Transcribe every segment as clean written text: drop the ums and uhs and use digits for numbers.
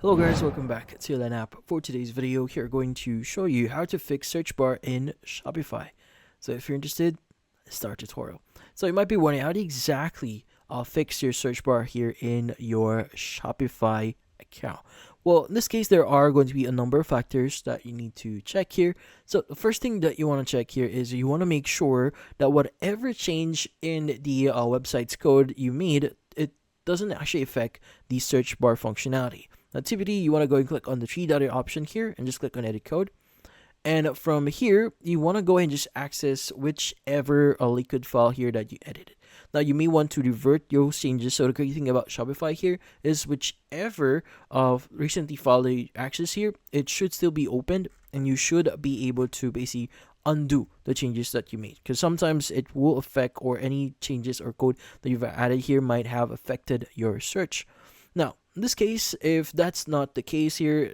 Hello guys, welcome back to Lan App. For today's video, here we're going to show you how to fix search bar in Shopify. So if you're interested, start tutorial. So you might be wondering how to exactly fix your search bar here in your Shopify account. Well, in this case, there are going to be a number of factors that you need to check here. So the first thing that you want to check here is you want to make sure that whatever change in the website's code you made, it doesn't actually affect the search bar functionality. Now, typically, you want to go and click on the three-dotted option here and just click on edit code. And from here, you want to go ahead and just access whichever liquid file here that you edited. Now, you may want to revert those changes. So the great thing about Shopify here is whichever recently file that you access here, it should still be opened, and you should be able to basically undo the changes that you made, because sometimes it will affect, or any changes or code that you've added here might have affected your search. Now, in this case, if that's not the case here,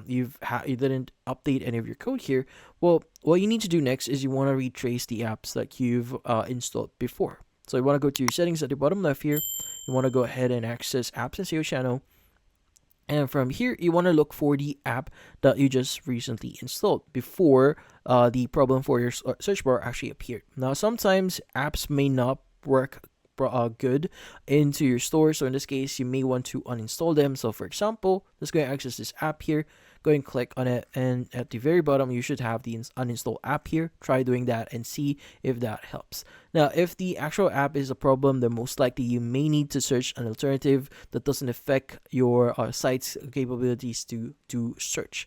you didn't update any of your code here, well, what you need to do next is you want to retrace the apps that you've installed before. So you want to go to your settings at the bottom left here. You want to go ahead and access apps and SEO channel. And from here, you want to look for the app that you just recently installed before the problem for your search bar actually appeared. Now, sometimes apps may not work good into your store, so in this case you may want to uninstall them. So for example, let's go and access this app here, go and click on it, and at the very bottom you should have the uninstall app here. Try doing that and see if that helps. Now, if the actual app is a problem, then most likely you may need to search an alternative that doesn't affect your site's capabilities to search.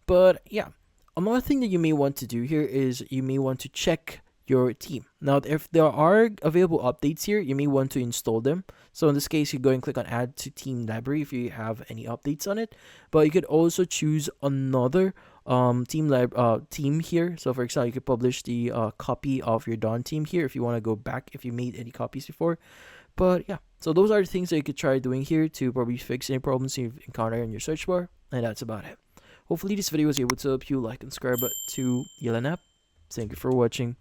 But yeah, another thing that you may want to do here is you may want to check your theme. Now, if there are available updates here, you may want to install them. So in this case, you go and click on add to theme library if you have any updates on it. But you could also choose another theme here. So for example, you could publish the copy of your Dawn theme here if you want to go back, if you made any copies before. But yeah, so those are the things that you could try doing here to probably fix any problems you've encountered in your search bar. And that's about it. Hopefully this video was able to help you. Like and subscribe to Lan App. Thank you for watching.